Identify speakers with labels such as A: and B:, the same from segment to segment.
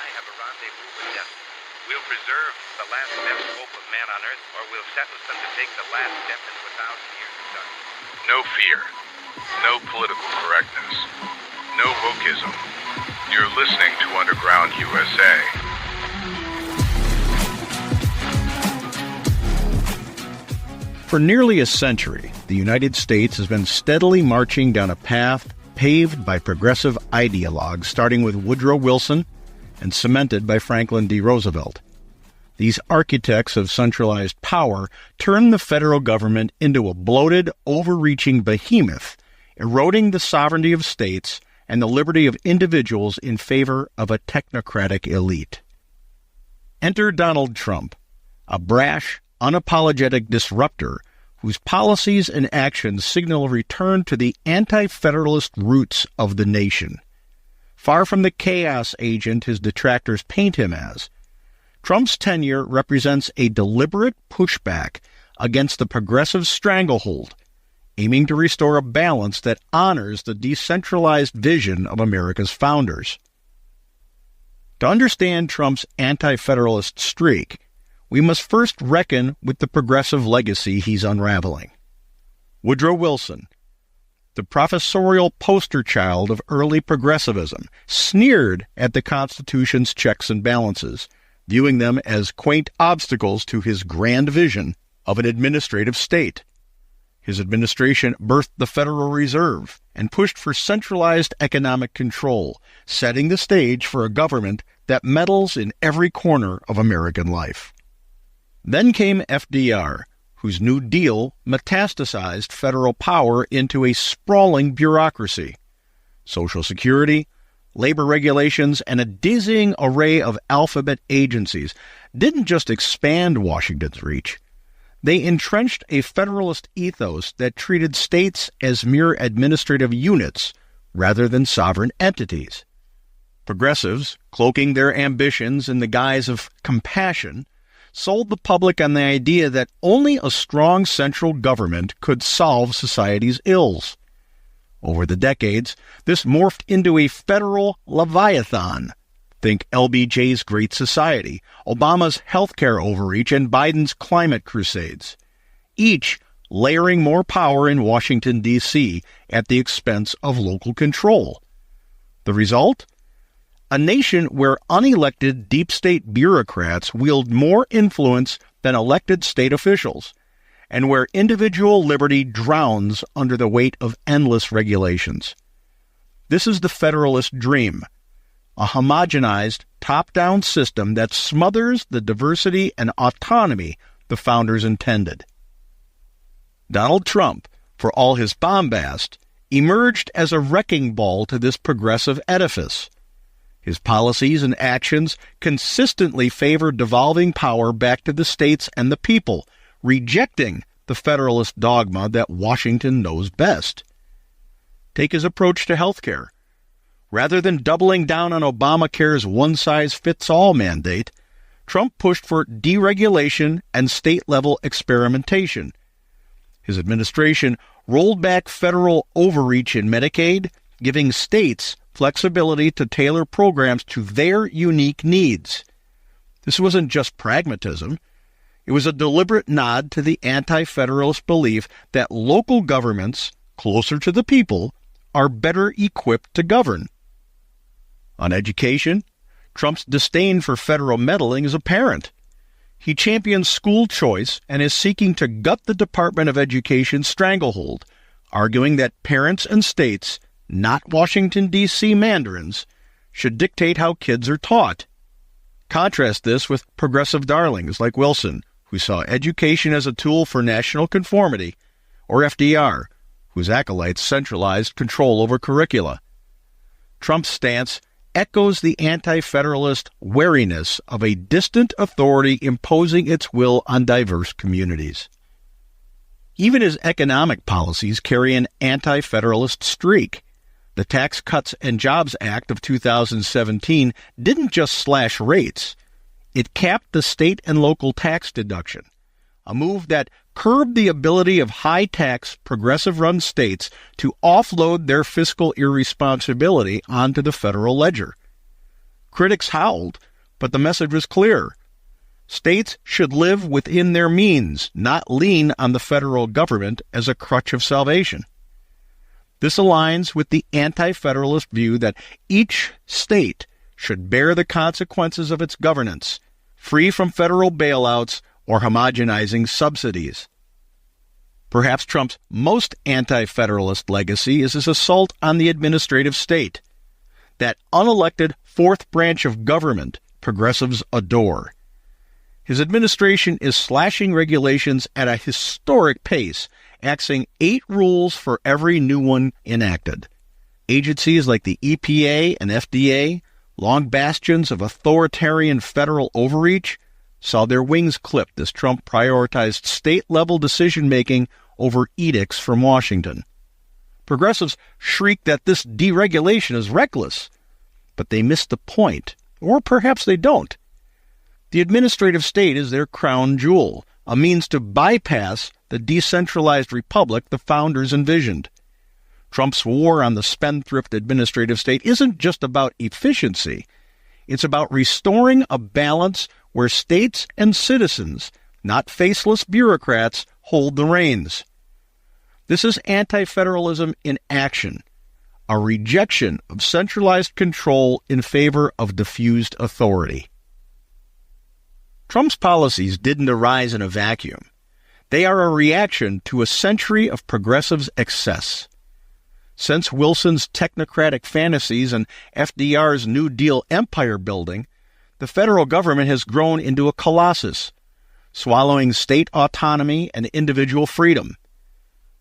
A: I have a rendezvous with death. We'll preserve the last best hope of man on earth, or we'll sentence them to take the last step into 1,000 years of darkness.
B: No fear. No political correctness. No wokeism. You're listening to Underground USA.
C: For nearly a century, the United States has been steadily marching down a path paved by progressive ideologues, starting with Woodrow Wilson and cemented by Franklin D. Roosevelt. These architects of centralized power turned the federal government into a bloated, overreaching behemoth, eroding the sovereignty of states and the liberty of individuals in favor of a technocratic elite. Enter Donald Trump, a brash, unapologetic disruptor whose policies and actions signal a return to the anti-federalist roots of the nation. Far from the chaos agent his detractors paint him as, Trump's tenure represents a deliberate pushback against the progressive stranglehold, aiming to restore a balance that honors the decentralized vision of America's founders. To understand Trump's anti-federalist streak, we must first reckon with the progressive legacy he's unraveling. Woodrow Wilson, the professorial poster child of early progressivism, sneered at the Constitution's checks and balances, viewing them as quaint obstacles to his grand vision of an administrative state. His administration birthed the Federal Reserve and pushed for centralized economic control, setting the stage for a government that meddles in every corner of American life. Then came FDR, whose New Deal metastasized federal power into a sprawling bureaucracy. Social Security, labor regulations, and a dizzying array of alphabet agencies didn't just expand Washington's reach. They entrenched a federalist ethos that treated states as mere administrative units rather than sovereign entities. Progressives, cloaking their ambitions in the guise of compassion, sold the public on the idea that only a strong central government could solve society's ills. Over the decades, this morphed into a federal leviathan. Think LBJ's Great Society, Obama's healthcare overreach, and Biden's climate crusades, each layering more power in Washington, D.C. at the expense of local control. The result? A nation where unelected deep state bureaucrats wield more influence than elected state officials, and where individual liberty drowns under the weight of endless regulations. This is the Federalist dream, a homogenized, top-down system that smothers the diversity and autonomy the founders intended. Donald Trump, for all his bombast, emerged as a wrecking ball to this progressive edifice. His policies and actions consistently favored devolving power back to the states and the people, rejecting the Federalist dogma that Washington knows best. Take his approach to health care. Rather than doubling down on Obamacare's one-size-fits-all mandate, Trump pushed for deregulation and state-level experimentation. His administration rolled back federal overreach in Medicaid, giving states flexibility to tailor programs to their unique needs. This wasn't just pragmatism. It was a deliberate nod to the anti-federalist belief that local governments, closer to the people, are better equipped to govern. On education, Trump's disdain for federal meddling is apparent. He champions school choice and is seeking to gut the Department of Education's stranglehold, arguing that parents and states, not Washington, D.C. mandarins, should dictate how kids are taught. Contrast this with progressive darlings like Wilson, who saw education as a tool for national conformity, or FDR, whose acolytes centralized control over curricula. Trump's stance echoes the anti-federalist wariness of a distant authority imposing its will on diverse communities. Even his economic policies carry an anti-federalist streak. The Tax Cuts and Jobs Act of 2017 didn't just slash rates. It capped the state and local tax deduction, a move that curbed the ability of high-tax, progressive-run states to offload their fiscal irresponsibility onto the federal ledger. Critics howled, but the message was clear. States should live within their means, not lean on the federal government as a crutch of salvation. This aligns with the anti-federalist view that each state should bear the consequences of its governance, free from federal bailouts or homogenizing subsidies. Perhaps Trump's most anti-federalist legacy is his assault on the administrative state, that unelected fourth branch of government progressives adore. His administration is slashing regulations at a historic pace, axing 8 rules for every new one enacted. Agencies like the EPA and FDA, long bastions of authoritarian federal overreach, saw their wings clipped as Trump prioritized state-level decision-making over edicts from Washington. Progressives shriek that this deregulation is reckless, but they miss the point, or perhaps they don't. The administrative state is their crown jewel, a means to bypass the decentralized republic the founders envisioned. Trump's war on the spendthrift administrative state isn't just about efficiency. It's about restoring a balance where states and citizens, not faceless bureaucrats, hold the reins. This is anti-federalism in action, a rejection of centralized control in favor of diffused authority. Trump's policies didn't arise in a vacuum. They are a reaction to a century of progressives' excess. Since Wilson's technocratic fantasies and FDR's New Deal empire building, the federal government has grown into a colossus, swallowing state autonomy and individual freedom.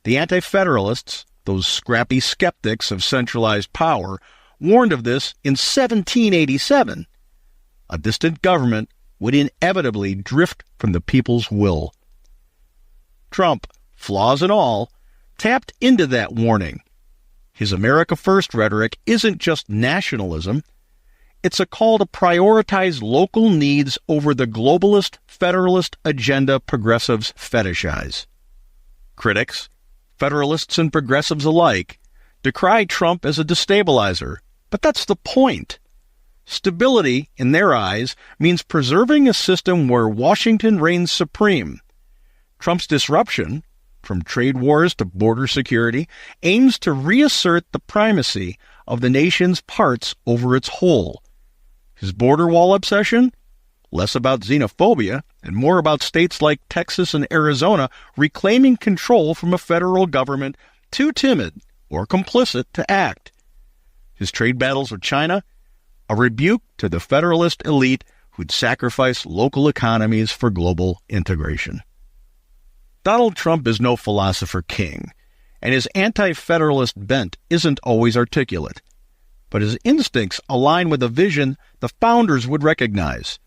C: The Anti-Federalists, those scrappy skeptics of centralized power, warned of this in 1787. A distant government would inevitably drift from the people's will. Trump, flaws and all, tapped into that warning. His America First rhetoric isn't just nationalism. It's a call to prioritize local needs over the globalist, federalist agenda progressives fetishize. Critics, federalists and progressives alike, decry Trump as a destabilizer, but that's the point. Stability, in their eyes, means preserving a system where Washington reigns supreme. Trump's disruption, from trade wars to border security, aims to reassert the primacy of the nation's parts over its whole. His border wall obsession? Less about xenophobia and more about states like Texas and Arizona reclaiming control from a federal government too timid or complicit to act. His trade battles with China? A rebuke to the federalist elite who'd sacrifice local economies for global integration. Donald Trump is no philosopher king, and his anti-federalist bent isn't always articulate. But his instincts align with a vision the founders would recognize: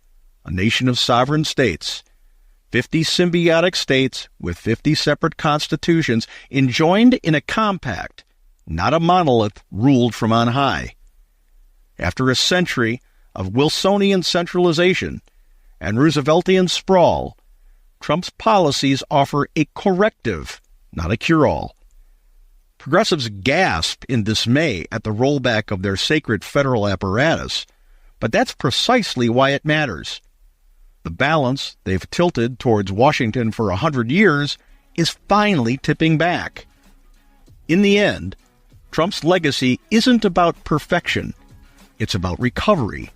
C: a nation of sovereign states, 50 symbiotic states with 50 separate constitutions enjoined in a compact, not a monolith ruled from on high. After a century of Wilsonian centralization and Rooseveltian sprawl, Trump's policies offer a corrective, not a cure-all. Progressives gasp in dismay at the rollback of their sacred federal apparatus, but that's precisely why it matters. The balance they've tilted towards Washington for 100 years is finally tipping back. In the end, Trump's legacy isn't about perfection. It's about recovery.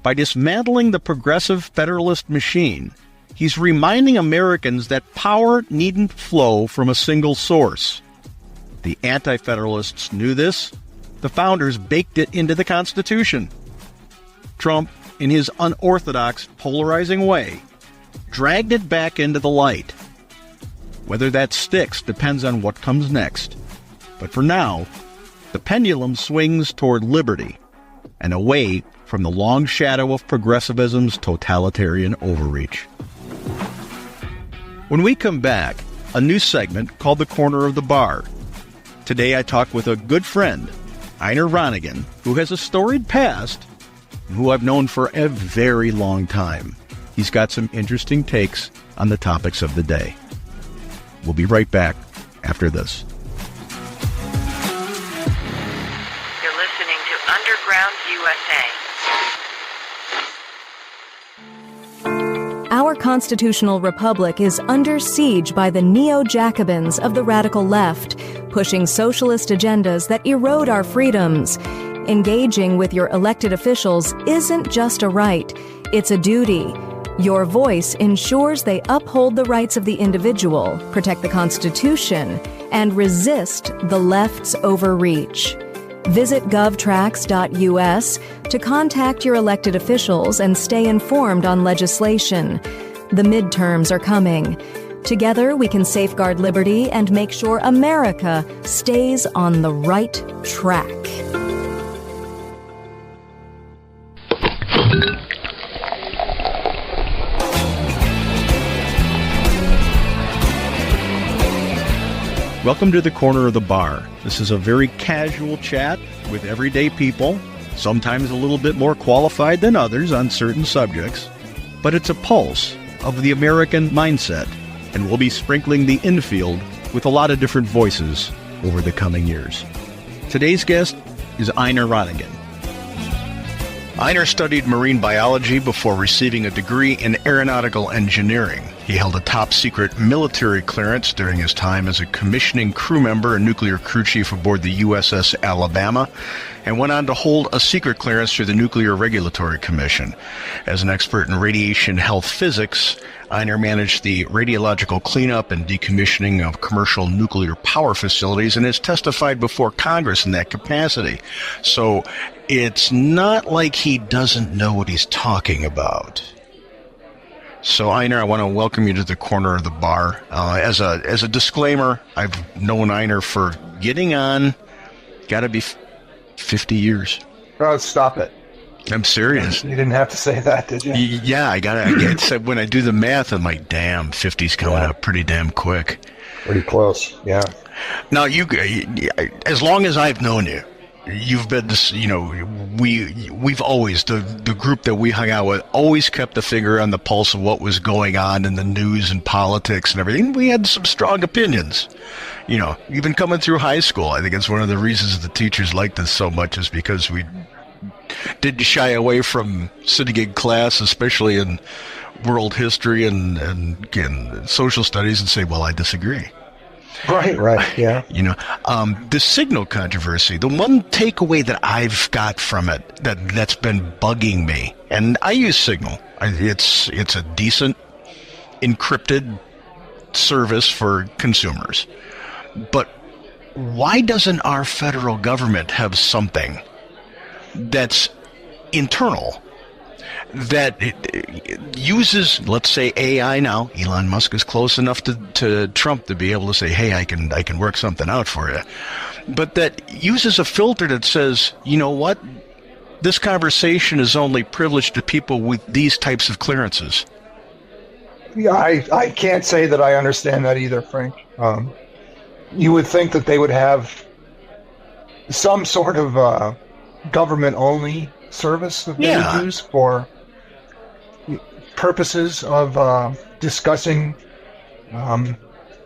C: By dismantling the progressive federalist machine, he's reminding Americans that power needn't flow from a single source. The Anti-Federalists knew this. The founders baked it into the Constitution. Trump, in his unorthodox, polarizing way, dragged it back into the light. Whether that sticks depends on what comes next. But for now, the pendulum swings toward liberty and away from the long shadow of progressivism's totalitarian overreach. When we come back, a new segment called The Corner of the Bar. Today I talk with a good friend, Einar Ronigan, who has a storied past and who I've known for a very long time. He's got some interesting takes on the topics of the day. We'll be right back after this.
D: You're listening to Underground USA. our constitutional republic is under siege by the neo-Jacobins of the radical left, pushing socialist agendas that erode our freedoms. Engaging with your elected officials isn't just a right, it's a duty. Your voice ensures they uphold the rights of the individual, protect the Constitution, and resist the left's overreach. Visit govtracks.us to contact your elected officials and stay informed on legislation. The midterms are coming. Together, we can safeguard liberty and make sure America stays on the right track.
C: Welcome to the Corner of the Bar. This is a very casual chat with everyday people, sometimes a little bit more qualified than others on certain subjects, but it's a pulse of the American mindset, and we'll be sprinkling the infield with a lot of different voices over the coming years. Today's guest is Einar Ronigan. Einar studied marine biology before receiving a degree in aeronautical engineering. He held a top-secret military clearance during his time as a commissioning crew member and nuclear crew chief aboard the USS Alabama, and went on to hold a secret clearance through the Nuclear Regulatory Commission. As an expert in radiation health physics, Einar managed the radiological cleanup and decommissioning of commercial nuclear power facilities and has testified before Congress in that capacity. So it's not like he doesn't know what he's talking about. So, Einar, I want to welcome you to the Corner of the Bar. As a disclaimer, I've known Einar for getting on, got to be 50 years.
E: Oh, stop it.
C: I'm serious.
E: You didn't have to say that, did you?
C: Yeah, I get when I do the math, I'm like, damn, 50's coming up pretty damn quick.
E: Pretty close, yeah.
C: Now, as long as I've known you, you've been this, we've always, the group that we hung out with, always kept a finger on the pulse of what was going on in the news and politics and everything. We had some strong opinions, even coming through high school. I think it's one of the reasons the teachers liked us so much is because we didn't shy away from sitting in class, especially in world history and social studies, and say, well, I disagree.
E: Right, yeah.
C: The Signal controversy, the one takeaway that I've got from it that's been bugging me, and I use Signal. It's a decent encrypted service for consumers. But why doesn't our federal government have something that's internal that it uses, let's say, AI now? Elon Musk is close enough to Trump to be able to say, hey, I can work something out for you. But that uses a filter that says, you know what? This conversation is only privileged to people with these types of clearances.
E: Yeah, I can't say that I understand that either, Frank. You would think that they would have some sort of government-only service that they would use for purposes of discussing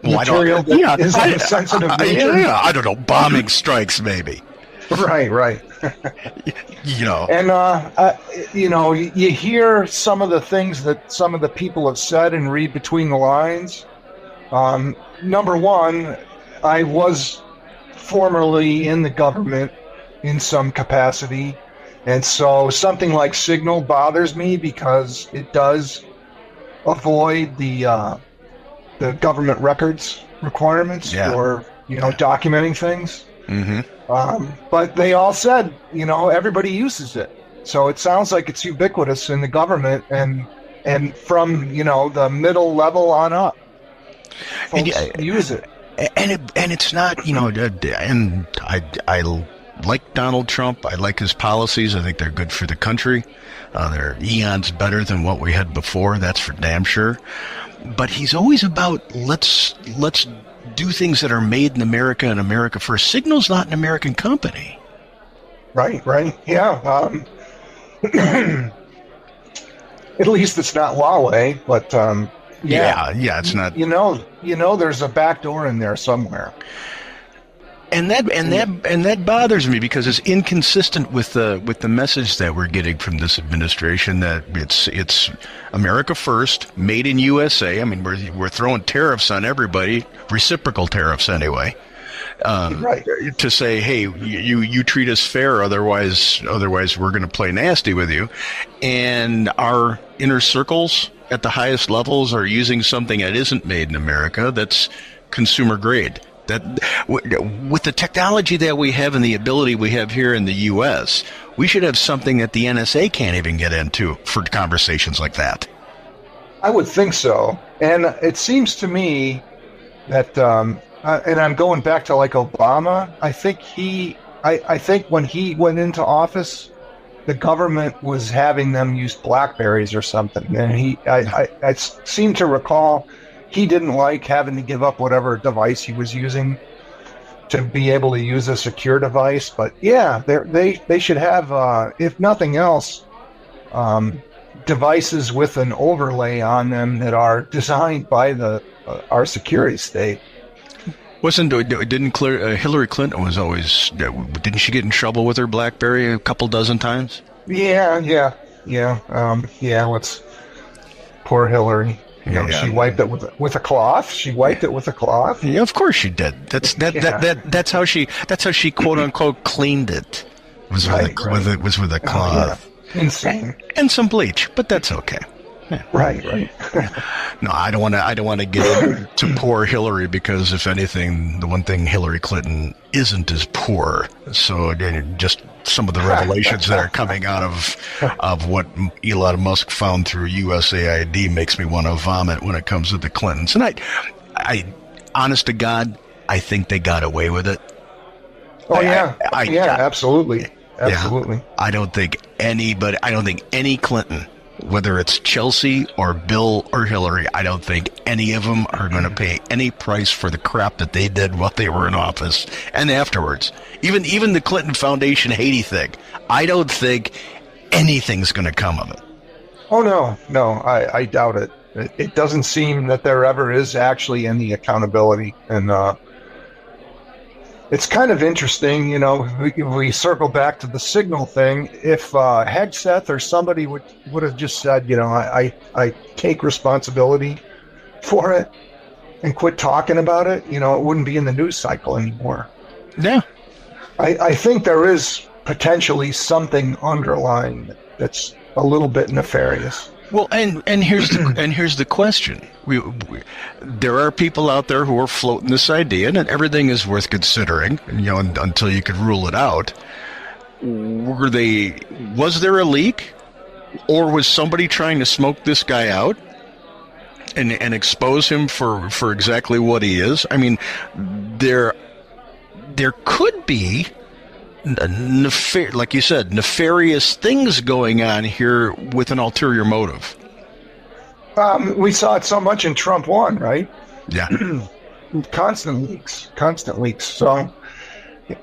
E: material that is of a sensitive nature.
C: I don't know, bombing strikes maybe.
E: Right. And you hear some of the things that some of the people have said and read between the lines. Number one, I was formerly in the government in some capacity. And so something like Signal bothers me because it does avoid the government records requirements for documenting things. Mm-hmm. But they all said everybody uses it, so it sounds like it's ubiquitous in the government and from the middle level on up, folks use it.
C: And it's not and I like Donald Trump. I like his policies. I think they're good for the country. They're eons better than what we had before. That's for damn sure. But he's always about let's do things that are made in America and America first. Signal's not an American company.
E: Right. Yeah. At least it's not Huawei, but
C: yeah, it's not.
E: There's a back door in there somewhere.
C: that bothers me because it's inconsistent with the message that we're getting from this administration that it's America first, made in USA. I mean, we're throwing tariffs on everybody, reciprocal tariffs anyway.
E: Right.
C: To say, hey, you treat us fair, otherwise we're going to play nasty with you. And our inner circles at the highest levels are using something that isn't made in America, that's consumer grade. That with the technology that we have and the ability we have here in the U.S., we should have something that the NSA can't even get into for conversations like that.
E: I would think so. And it seems to me that, and I'm going back to like Obama, I think when he went into office, the government was having them use BlackBerries or something. And I seem to recall he didn't like having to give up whatever device he was using to be able to use a secure device. But yeah, they should have, if nothing else, devices with an overlay on them that are designed by our security state.
C: Didn't Hillary Clinton was always, didn't she get in trouble with her BlackBerry a couple dozen times?
E: Yeah. Poor Hillary. She wiped it with a cloth. She wiped it with a cloth.
C: Yeah, of course she did. That's how she quote unquote cleaned it. Was with a cloth.
E: Yeah. Insane.
C: And some bleach, but that's okay. Yeah.
E: Right.
C: No, I don't want to get into poor Hillary, because if anything, the one thing Hillary Clinton isn't is poor. So just some of the revelations that are coming out of what Elon Musk found through USAID makes me want to vomit when it comes to the Clintons. And I honest to God, I think they got away with it.
E: Oh yeah, absolutely.
C: Yeah, I don't think any Clinton, whether it's Chelsea or Bill or Hillary, I don't think any of them are going to pay any price for the crap that they did while they were in office and afterwards. Even the Clinton Foundation Haiti thing, I don't think anything's going to come of it.
E: Oh, no, I doubt it. It doesn't seem that there ever is actually any accountability. And it's kind of interesting, we circle back to the signal thing. If Hegseth or somebody would have just said, I take responsibility for it and quit talking about it, it wouldn't be in the news cycle anymore.
C: Yeah.
E: I think there is potentially something underlying that's a little bit nefarious.
C: Well, and here's the question. There are people out there who are floating this idea, and everything is worth considering, until you could rule it out. Was there a leak, or was somebody trying to smoke this guy out and expose him for exactly what he is? I mean, there could be, like you said, nefarious things going on here with an ulterior motive.
E: We saw it so much in Trump 1, right?
C: Yeah.
E: Constant leaks. So,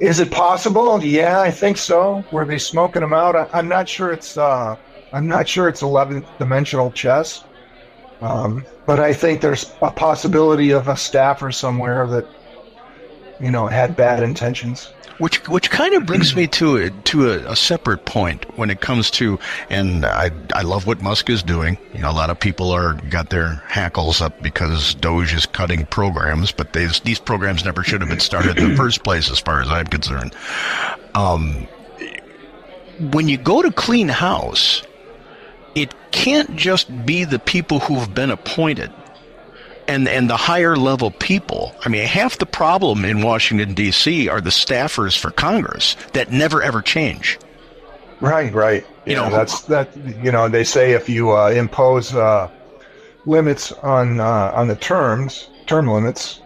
E: is it possible? Yeah, I think so. Were they smoking him out? I'm not sure it's 11th dimensional chess. But I think there's a possibility of a staffer somewhere that, had bad intentions.
C: Which kind of brings me to a separate point when it comes to, and I love what Musk is doing. A lot of people got their hackles up because Doge is cutting programs, but these programs never should have been started in the first place, as far as I'm concerned. When you go to clean house, it can't just be the people who've been appointed and the higher level people. I mean, half the problem in Washington, D.C. are the staffers for Congress that never ever change.
E: Right. They say if you impose limits on the term limits,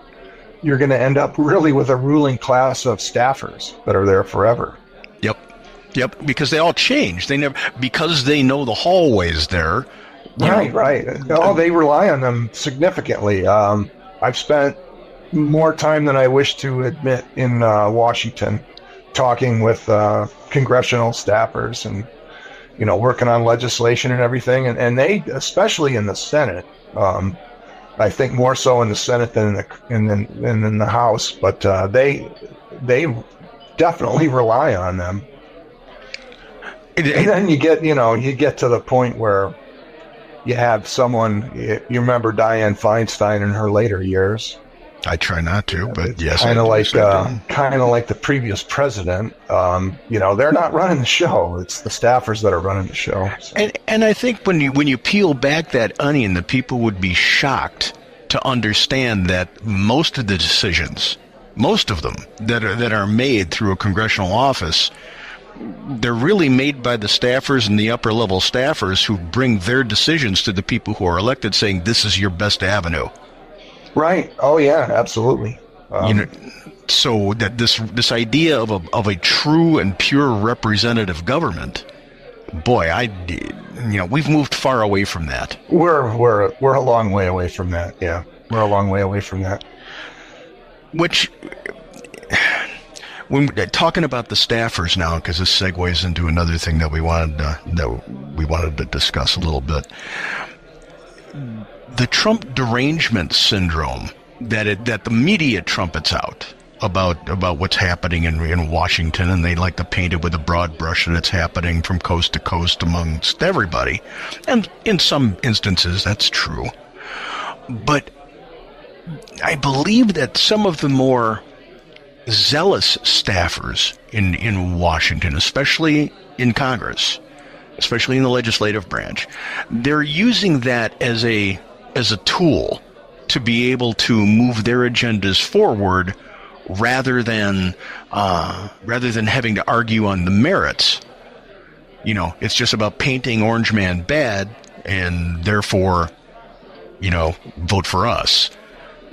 E: you're going to end up really with a ruling class of staffers that are there forever.
C: Yep, because they all change. Because they know the hallways there.
E: Right. Oh, they rely on them significantly. I've spent more time than I wish to admit in Washington talking with congressional staffers and, working on legislation and everything. And they, especially in the Senate, I think more so in the Senate than in the House, but they definitely rely on them. And then you get to the point where you have someone, you remember Dianne Feinstein in her later years.
C: I try not to, but yes.
E: Kind of like the previous president. They're not running the show. It's the staffers that are running the show. So.
C: And I think when you peel back that onion, the people would be shocked to understand that most of the decisions, most of them that are made through a congressional office, they're really made by the staffers and the upper level staffers who bring their decisions to the people who are elected, saying this is your best avenue.
E: Right. Oh yeah, absolutely.
C: So that this idea of a true and pure representative government, boy, we've moved far away from that.
E: We're a long way away from that. Yeah, we're a long way away from that.
C: Which, when we're talking about the staffers now, because this segues into another thing that we wanted to discuss a little bit. The Trump derangement syndrome that the media trumpets out about what's happening in Washington, and they like to paint it with a broad brush that it's happening from coast to coast amongst everybody. And in some instances, that's true. But I believe that some of the more zealous staffers in Washington, especially in Congress, especially in the legislative branch, they're using that as a tool to be able to move their agendas forward rather than having to argue on the merits. It's just about painting Orange Man bad and therefore, vote for us.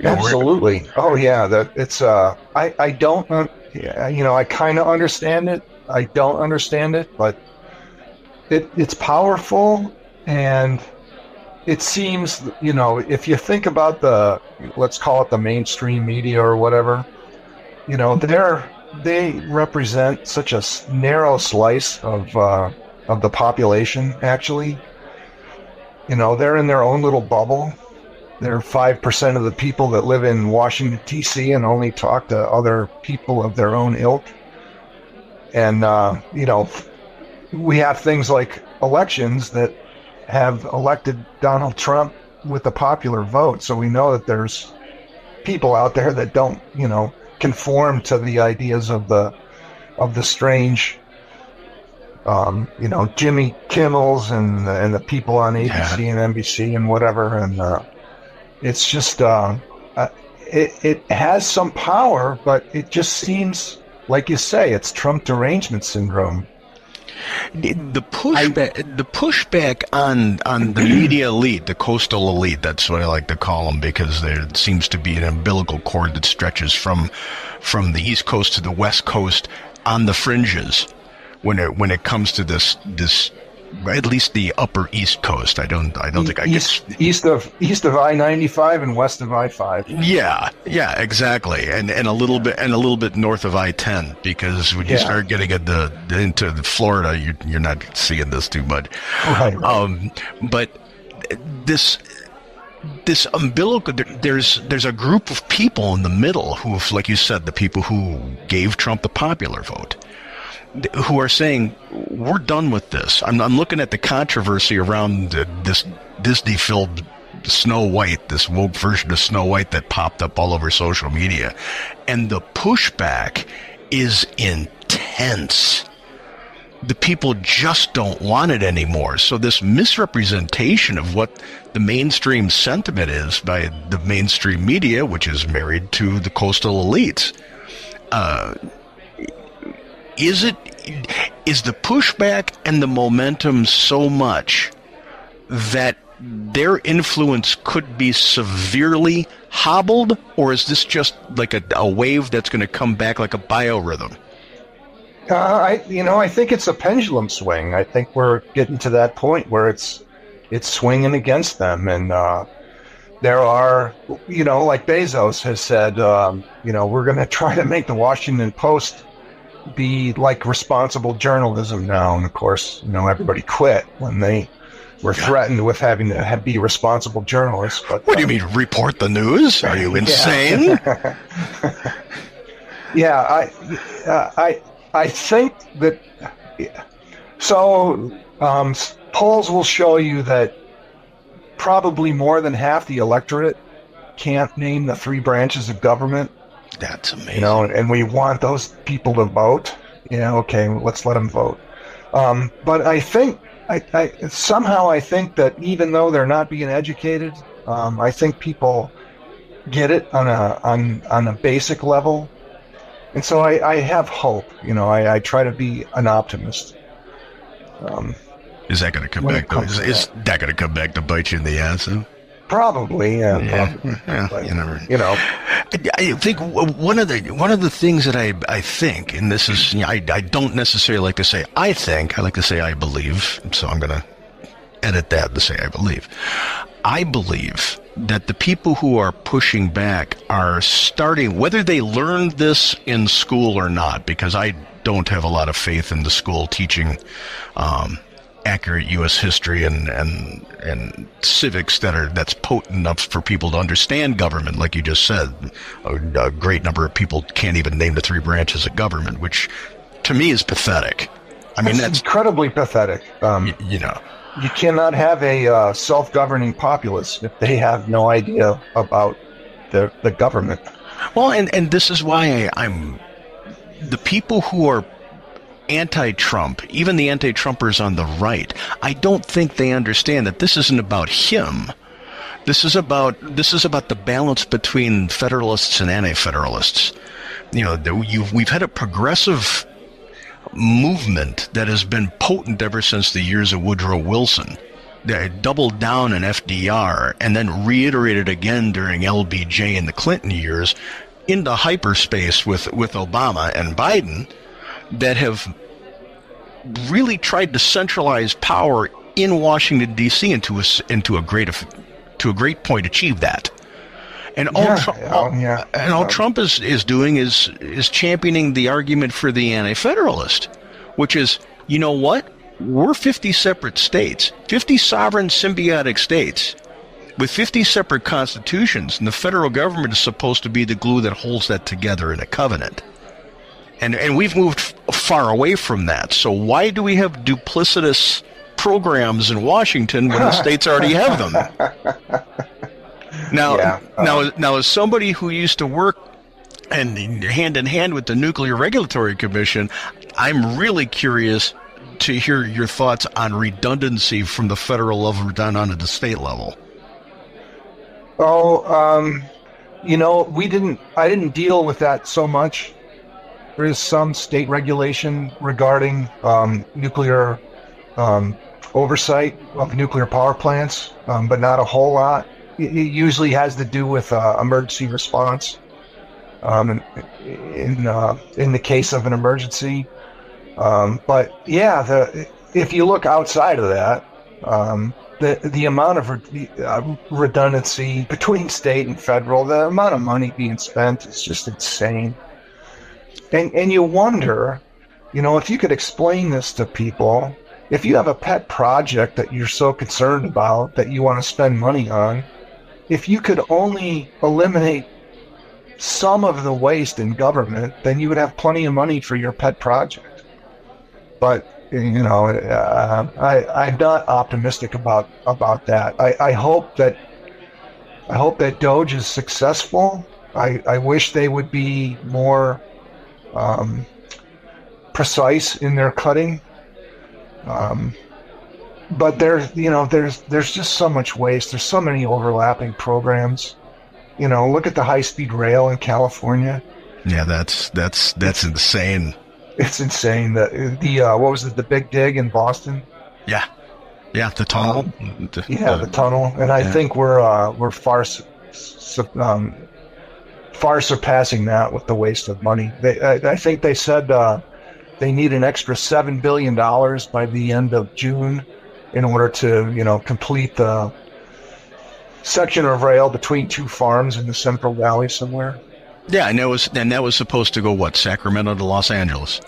E: Absolutely. Oh yeah, that it's I don't I kind of understand it. I don't understand it, but it's powerful, and it seems, if you think about let's call it the mainstream media or whatever, they represent such a narrow slice of the population. Actually, they're in their own little bubble. They're 5% of the people that live in Washington, D.C. and only talk to other people of their own ilk. And, we have things like elections that have elected Donald Trump with the popular vote. So we know that there's people out there that don't, conform to the ideas of the strange, Jimmy Kimmels and the people on ABC and NBC and whatever. And, it's just, it has some power, but it just seems, like you say, it's Trump derangement syndrome.
C: The pushback on the media elite, the coastal elite, that's what I like to call them, because there seems to be an umbilical cord that stretches from the East Coast to the West Coast on the fringes when it comes to this at least the upper East Coast. I don't think I
E: east of I-95 and west of I-5.
C: Yeah, exactly, and a little bit north of I-10, because when you start getting into Florida, you're not seeing this too much. Right. But this umbilical, there's a group of people in the middle who, like you said, the people who gave Trump the popular vote, who are saying, we're done with this. I'm looking at the controversy around this Disney-filled Snow White, this woke version of Snow White that popped up all over social media. And the pushback is intense. The people just don't want it anymore. So this misrepresentation of what the mainstream sentiment is by the mainstream media, which is married to the coastal elites, is the pushback and the momentum so much that their influence could be severely hobbled, or is this just like a wave that's going to come back like a biorhythm?
E: I think it's a pendulum swing. I think we're getting to that point where it's swinging against them, and there are, like Bezos has said, we're going to try to make the Washington Post be like responsible journalism now. And of course, everybody quit when they were threatened with having to be responsible journalists. But
C: what do you mean, report the news? Are you insane?
E: Yeah, I think that. So polls will show you that probably more than half the electorate can't name the three branches of government.
C: That's amazing.
E: You know, and we want those people to vote. Yeah, okay, let's let them vote. But I think I somehow I think that even though they're not being educated, I think people get it on a basic level, and so I have hope. You know, I try to be an optimist.
C: Is that going to come back? Is that going to come back to bite you in the ass? Huh?
E: Probably, yeah.
C: Probably.
E: But,
C: You know.
E: I
C: think one of the things that I think, and this is, I don't necessarily like to say I think, I like to say I believe, so I'm going to edit that to say I believe. I believe that the people who are pushing back are starting, whether they learned this in school or not, because I don't have a lot of faith in the school teaching accurate U.S. history and civics that's potent enough for people to understand government, like you just said. A great number of people can't even name the three branches of government, which to me is pathetic. I mean, that's
E: incredibly pathetic.
C: You know,
E: you cannot have a self-governing populace if they have no idea about the government.
C: Well, and this is why I'm the people who are anti-Trump, even the anti-Trumpers on the right, I don't think they understand that this isn't about him. This is about the balance between federalists and anti-federalists. You know, we've had a progressive movement that has been potent ever since the years of Woodrow Wilson. They doubled down in FDR and then reiterated again during LBJ and the Clinton years into hyperspace with Obama and Biden, that have really tried to centralize power in Washington D.C. and to a great point achieve that. And all Trump is doing is championing the argument for the anti-federalist, which is, you know what? We're 50 separate states, 50 sovereign symbiotic states with 50 separate constitutions, and the federal government is supposed to be the glue that holds that together in a covenant. And we've moved far away from that. So why do we have duplicitous programs in Washington when the states already have them? Now, as somebody who used to work and hand in hand with the Nuclear Regulatory Commission, I'm really curious to hear your thoughts on redundancy from the federal level down onto the state level.
E: You know, I didn't deal with that so much. There is some state regulation regarding nuclear oversight of nuclear power plants, but not a whole lot. It usually has to do with emergency response in the case of an emergency. But yeah, if you look outside of that, the amount of redundancy between state and federal, the amount of money being spent is just insane. And you wonder, you know, if you could explain this to people, if you have a pet project that you're so concerned about that you want to spend money on, if you could only eliminate some of the waste in government, then you would have plenty of money for your pet project. But, you know, I'm not optimistic about that. I hope that Doge is successful. I wish they would be more precise in their cutting, but there's just so much waste. There's so many overlapping programs. You know, look at the high-speed rail in California.
C: Yeah, that's insane.
E: It's insane. What was it? The Big Dig in Boston.
C: Yeah, the tunnel.
E: The tunnel, and I think we're far surpassing that with the waste of money. I think they said they need an extra $7 billion by the end of June in order to, you know, complete the section of rail between two farms in the Central Valley somewhere.
C: Yeah, and that was supposed to go what, Sacramento to Los Angeles?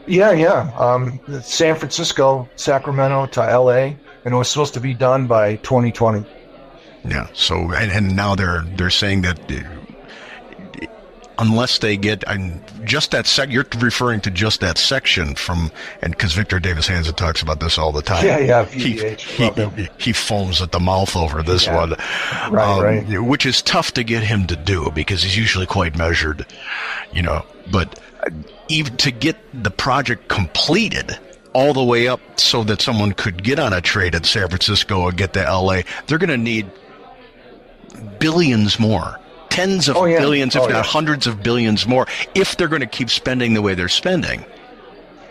E: Yeah. San Francisco, Sacramento to L.A., and it was supposed to be done by 2020.
C: Yeah. So and now they're saying that unless they get, and just that you're referring to just that section from, and because Victor Davis Hanson talks about this all the time.
E: Yeah,
C: he foams at the mouth over this one,
E: right.
C: Which is tough to get him to do because he's usually quite measured, but even to get the project completed all the way up so that someone could get on a trade at San Francisco and get to LA, they're going to need billions more. Tens of billions, if not hundreds of billions more, if they're going to keep spending the way they're spending.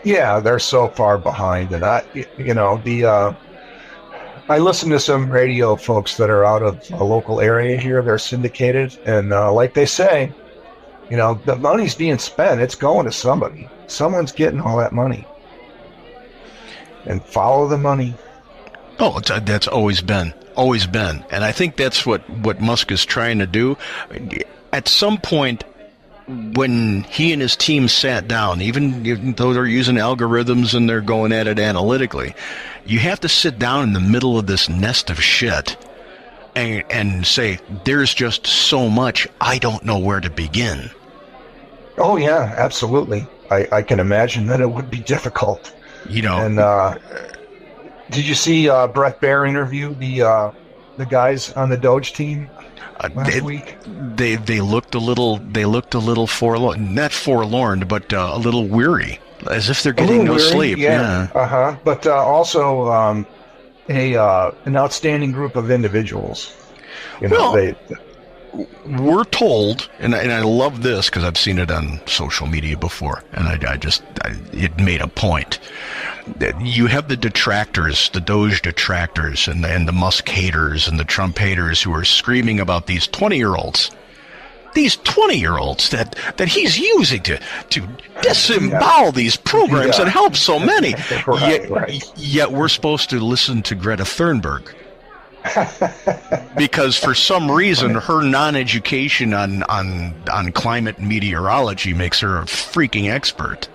E: Yeah, they're so far behind. And I listen to some radio folks that are out of a local area here. They're syndicated. And like they say, the money's being spent. It's going to somebody. Someone's getting all that money. And follow the money.
C: Oh, that's always been. And I think that's what Musk is trying to do. At some point, when he and his team sat down, even though they're using algorithms and they're going at it analytically, you have to sit down in the middle of this nest of shit and say, there's just so much, I don't know where to begin.
E: Oh, yeah, absolutely. I can imagine that it would be difficult. And did you see Brett Baer interview the guys on the Doge team last week?
C: They looked a little forlorn, not forlorn, but a little weary, as if they're getting no sleep.
E: Yeah. But also an outstanding group of individuals.
C: We're told, and I love this because I've seen it on social media before, and it made a point. You have the detractors, the Doge detractors, and the Musk haters and the Trump haters who are screaming about these 20-year-olds. These 20-year-olds that he's using to disembowel these programs and help so many. Yet we're supposed to listen to Greta Thunberg. Because for some reason her non-education on climate and meteorology makes her a freaking expert.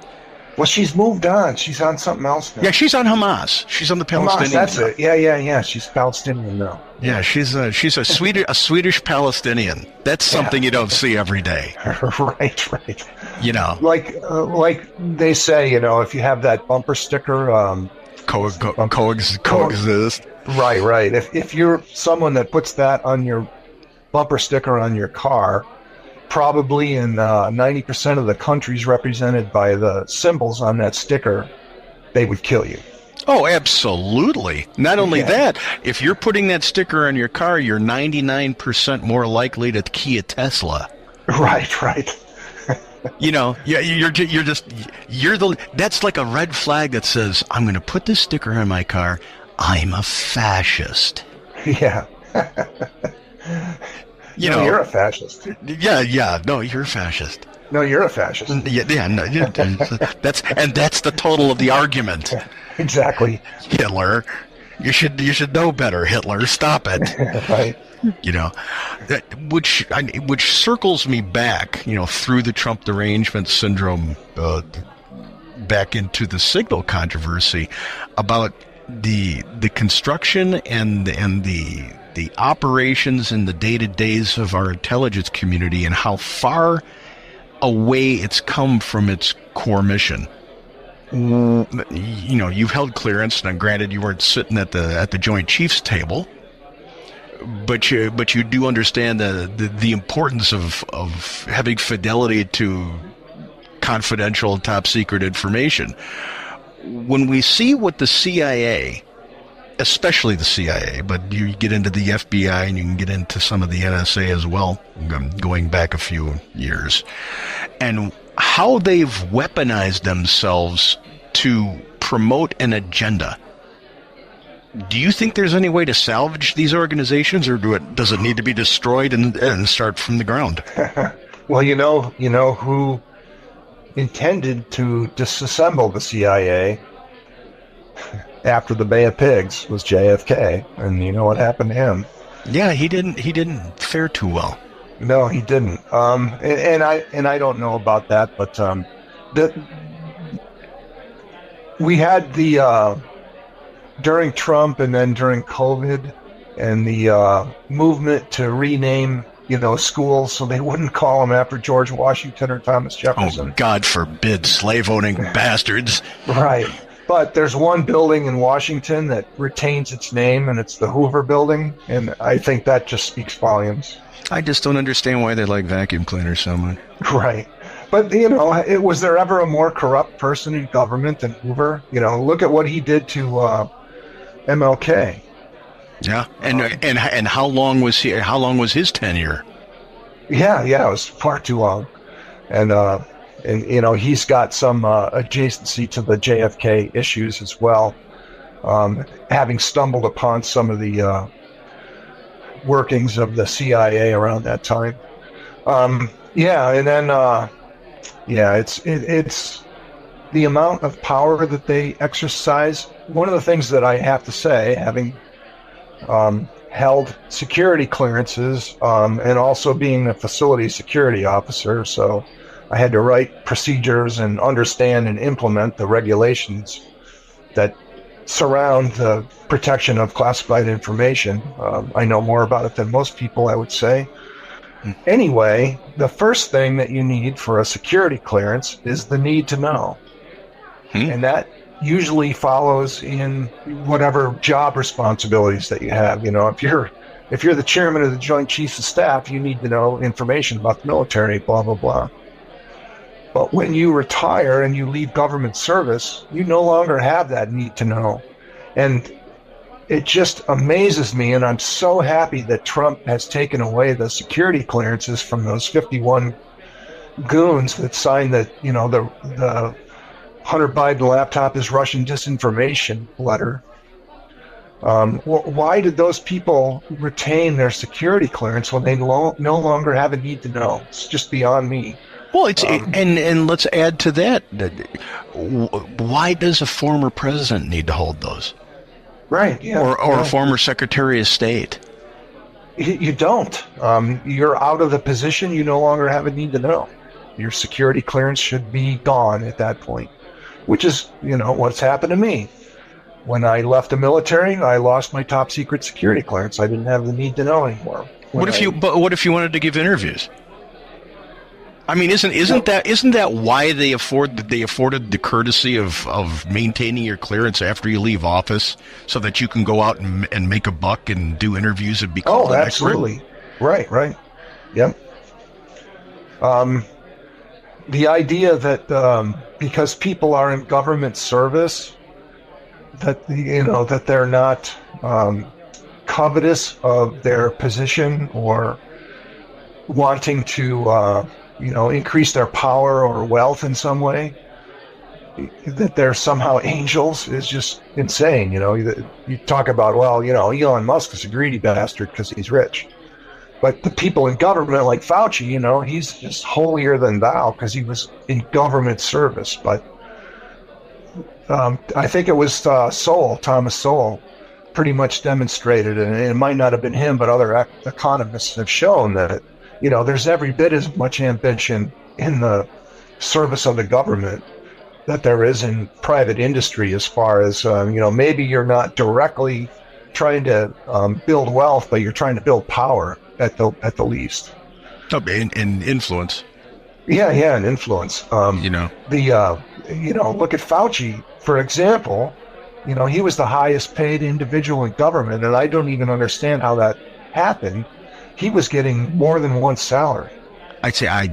E: Well, she's moved on. She's on something else now.
C: Yeah, she's on Hamas. She's on the Palestinians.
E: Hamas, that's it. Yeah. She's Palestinian now.
C: Yeah, she's a Swedish Palestinian. That's something you don't see every day.
E: Right. Like they say, if you have that bumper sticker,
C: coexist.
E: Right. If you're someone that puts that on your bumper sticker on your car, probably in 90% of the countries represented by the symbols on that sticker, they would kill you.
C: Oh, absolutely. Not only that, if you're putting that sticker on your car, you're 99% more likely to key a Tesla.
E: Right.
C: That's like a red flag that says, I'm going to put this sticker on my car. I'm a fascist.
E: Yeah. You're a fascist.
C: Yeah. No, you're a fascist.
E: No, you're a fascist.
C: Yeah. No, that's the total of the argument.
E: Exactly.
C: Hitler, you should know better. Hitler, stop it.
E: Right.
C: Which circles me back, through the Trump derangement syndrome, back into the signal controversy about the construction and the operations and the day-to-days of our intelligence community and how far away it's come from its core mission. You've held clearance, and granted you weren't sitting at the Joint Chiefs table, but you do understand the importance of having fidelity to confidential, top secret information. When we see what the CIA, especially the CIA, but you get into the FBI and you can get into some of the NSA as well, going back a few years, and how they've weaponized themselves to promote an agenda. Do you think there's any way to salvage these organizations, or does it need to be destroyed and start from the ground?
E: Well, you know who intended to disassemble the CIA after the Bay of Pigs was JFK, and you know what happened to him?
C: Yeah, he didn't fare too well.
E: No, he didn't. And I don't know about that, but we had the during Trump and then during COVID and the movement to rename schools, so they wouldn't call them after George Washington or Thomas Jefferson.
C: Oh, God forbid, slave-owning bastards.
E: Right. But there's one building in Washington that retains its name, and it's the Hoover Building, and I think that just speaks volumes.
C: I just don't understand why they like vacuum cleaners so much.
E: Right. But, was there ever a more corrupt person in government than Hoover? Look at what he did to MLK.
C: Yeah, and how long was he? How long was his tenure?
E: Yeah, it was far too long, and he's got some adjacency to the JFK issues as well, having stumbled upon some of the workings of the CIA around that time. It's the amount of power that they exercise. One of the things that I have to say, having held security clearances and also being a facility security officer, so I had to write procedures and understand and implement the regulations that surround the protection of classified information. I know more about it than most people, I would say. Anyway, the first thing that you need for a security clearance is the need to know. And that usually follows in whatever job responsibilities that you have. If you're the chairman of the Joint Chiefs of Staff, you need to know information about the military, blah, blah, blah. But when you retire and you leave government service, you no longer have that need to know. And it just amazes me, and I'm so happy that Trump has taken away the security clearances from those 51 goons that signed the Hunter Biden laptop is Russian disinformation letter. Why did those people retain their security clearance when they no longer have a need to know? It's just beyond me.
C: Well, and let's add to that. Why does a former president need to hold those?
E: Right. Yeah.
C: Or a former Secretary of State?
E: You don't. You're out of the position. You no longer have a need to know. Your security clearance should be gone at that point, which is, what's happened to me. When I left the military, I lost my top secret security clearance. I didn't have the need to know anymore.
C: What if you wanted to give interviews? I mean, isn't that why they afforded the courtesy of maintaining your clearance after you leave office, so that you can go out and make a buck and do interviews and be called an expert?
E: Absolutely. Right. Yep. The idea that because people are in government service, that they're not covetous of their position or wanting to increase their power or wealth in some way, that they're somehow angels, is just insane. You talk about, Elon Musk is a greedy bastard because he's rich. But the people in government, like Fauci, he's just holier than thou because he was in government service. But I think it was Thomas Sowell, pretty much demonstrated, and it might not have been him, but other economists have shown that, there's every bit as much ambition in the service of the government that there is in private industry, as far as, maybe you're not directly trying to build wealth, but you're trying to build power at the least.
C: And influence.
E: Yeah, and influence. Look at Fauci, for example. He was the highest paid individual in government, and I don't even understand how that happened. He was getting more than one salary.
C: I'd say I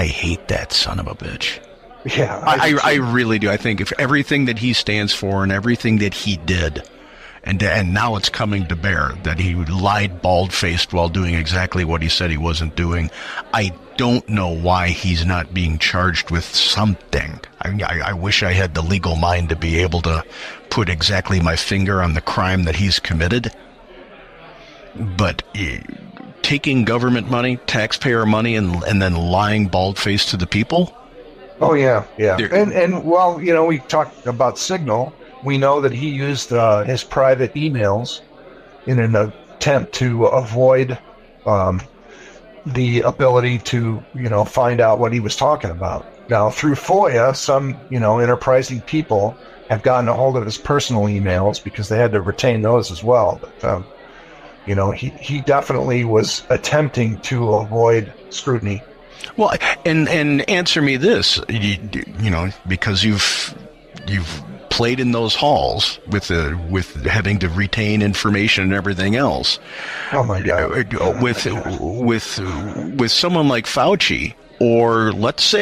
C: hate that son of a bitch.
E: Yeah,
C: I really do. I think if everything that he stands for and everything that he did, and now it's coming to bear that he lied bald-faced while doing exactly what he said he wasn't doing, I don't know why he's not being charged with something. I wish I had the legal mind to be able to put exactly my finger on the crime that he's committed. But taking government money, taxpayer money, and then lying bald-faced to the people?
E: Oh, yeah. And we talked about Signal. We know that he used his private emails in an attempt to avoid the ability to, find out what he was talking about. Now, through FOIA, some, enterprising people have gotten a hold of his personal emails because they had to retain those as well. But he definitely was attempting to avoid scrutiny.
C: Well, and answer me this, because you've played in those halls with having to retain information and everything else.
E: Oh my God!
C: With someone like Fauci, or let's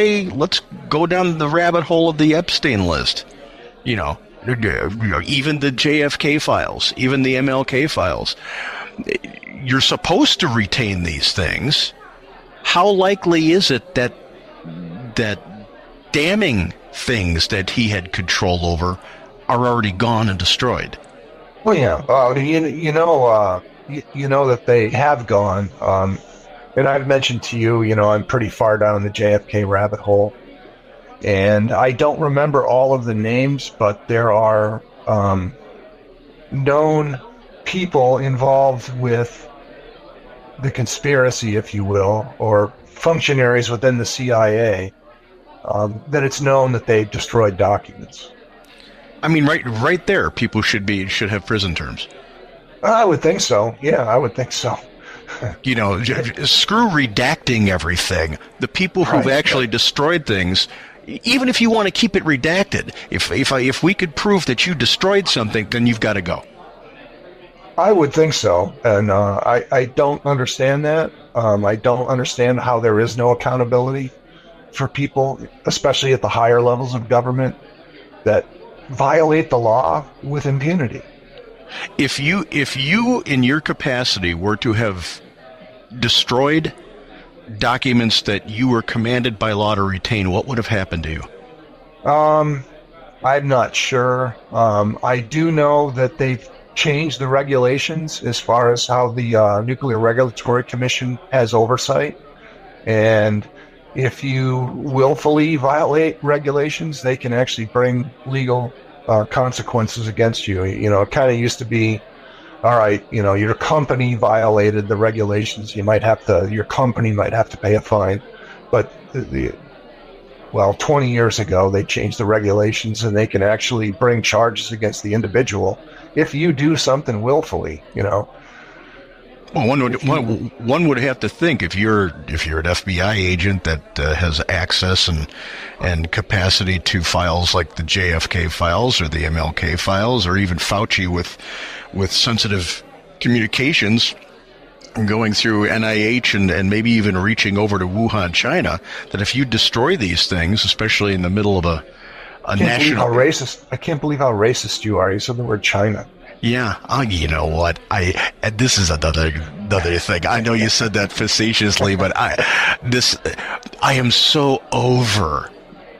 C: go down the rabbit hole of the Epstein list. Even the JFK files, even the MLK files. You're supposed to retain these things. How likely is it that damning things that he had control over are already gone and destroyed?
E: Well, yeah, that they have gone. And I've mentioned to you, I'm pretty far down the JFK rabbit hole, and I don't remember all of the names, but there are known people involved with the conspiracy, if you will, or functionaries within the CIA, that it's known that they destroyed documents.
C: I mean, right there, people should have prison terms.
E: I would think so. Yeah, I would think so.
C: Screw redacting everything. The people who've actually destroyed things, even if you want to keep it redacted, if we could prove that you destroyed something, then you've got to go.
E: I would think so, and I don't understand that. I don't understand how there is no accountability for people, especially at the higher levels of government, that violate the law with impunity.
C: If you in your capacity were to have destroyed documents that you were commanded by law to retain, what would have happened to you?
E: I'm not sure. I do know that they've changed the regulations as far as how the Nuclear Regulatory Commission has oversight. And if you willfully violate regulations, they can actually bring legal consequences against you. It kind of used to be, all right, your company violated the regulations. Your company might have to pay a fine. But 20 years ago, they changed the regulations, and they can actually bring charges against the individual if you do something willfully. Well,
C: one would have to think, if you're an FBI agent that has access and capacity to files like the JFK files or the MLK files, or even Fauci with sensitive communications going through NIH and maybe even reaching over to Wuhan, China, that if you destroy these things, especially in the middle of a national...
E: I can't believe how racist you are. You said the word China.
C: Yeah, you know what? This is another thing. I know you said that facetiously, but I am so over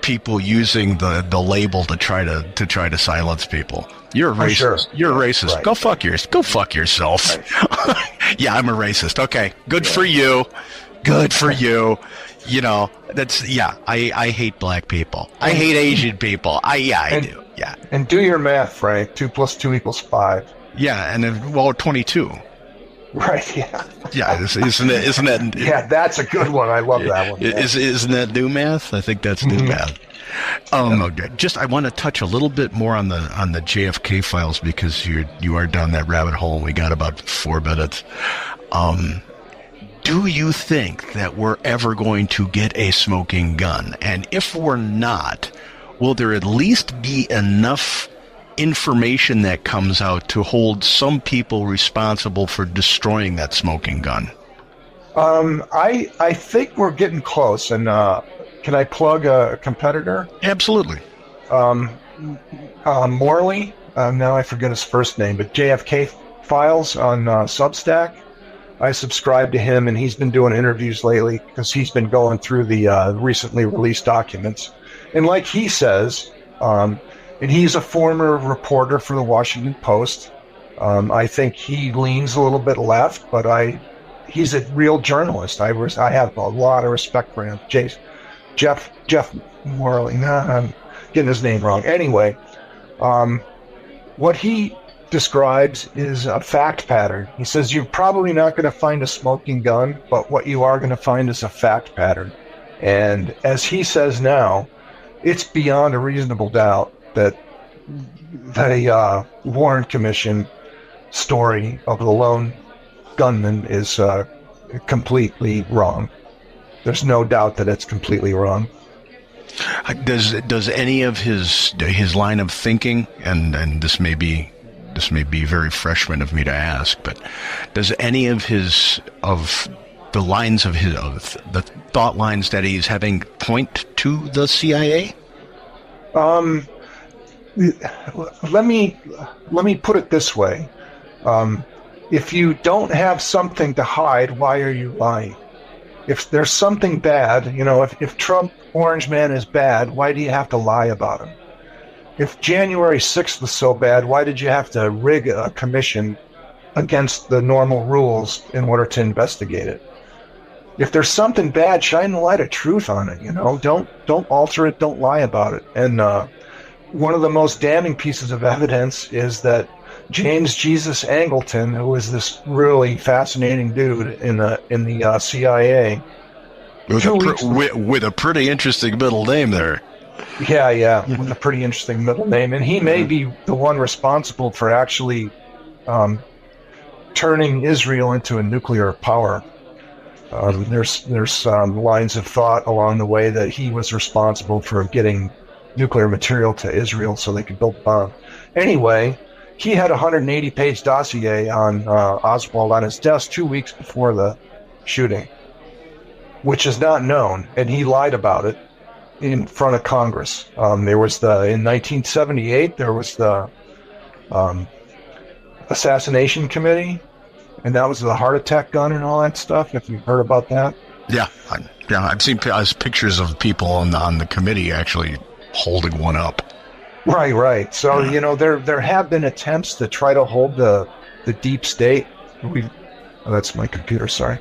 C: people using the label to try to silence people. You're a racist. Sure. You're a racist. Right. Go fuck yourself. Right. Yeah, I'm a racist. Okay, good for you. Good for you. I hate black people. I hate Asian people. I do. Yeah.
E: And do your math, Frank. 2 + 2 = 5.
C: Yeah, and then 22.
E: Right. Yeah.
C: Yeah. Isn't that?
E: Yeah, that's a good one. I love that one.
C: Isn't that new math? I think that's new math. I want to touch a little bit more on the JFK files, because you are down that rabbit hole, and we got about 4 minutes. Do you think that we're ever going to get a smoking gun? And if we're not, will there at least be enough information that comes out to hold some people responsible for destroying that smoking gun?
E: I think we're getting close. And can I plug a competitor?
C: Absolutely.
E: Morley, now I forget his first name, but JFK Files on Substack. I subscribe to him, and he's been doing interviews lately because he's been going through the recently released documents. And like he says, and he's a former reporter for the Washington Post. I think he leans a little bit left, but he's a real journalist. I have a lot of respect for him. Jeff Morley. I'm getting his name wrong. Anyway, what he describes is a fact pattern. He says you're probably not going to find a smoking gun, but what you are going to find is a fact pattern. And as he says now, it's beyond a reasonable doubt that the Warren Commission story of the lone gunman is completely wrong. There's no doubt that it's completely wrong.
C: Does any of his line of thinking, and this may be very freshman of me to ask, but does any of the lines of the thought lines that he's having point to the CIA?
E: Let me put it this way. If you don't have something to hide, why are you lying? If there's something bad, if Trump Orange Man is bad, why do you have to lie about him? If January 6th was so bad, why did you have to rig a commission against the normal rules in order to investigate it? If there's something bad, shine the light of truth on it. Don't alter it. Don't lie about it. And one of the most damning pieces of evidence is that James Jesus Angleton, who is this really fascinating dude in the CIA,
C: with a pretty interesting middle name there.
E: Yeah, with a pretty interesting middle name, and he may be the one responsible for actually turning Israel into a nuclear power. There's lines of thought along the way that he was responsible for getting nuclear material to Israel so they could build a bomb. Anyway, he had a 180-page dossier on Oswald on his desk 2 weeks before the shooting, which is not known, and he lied about it in front of Congress. In 1978, there was the assassination committee, and that was the heart attack gun and all that stuff, if you've heard about that.
C: Yeah, I've seen pictures of people on the committee actually holding one up.
E: Right. So, there have been attempts to try to hold the deep state, that's my computer, sorry,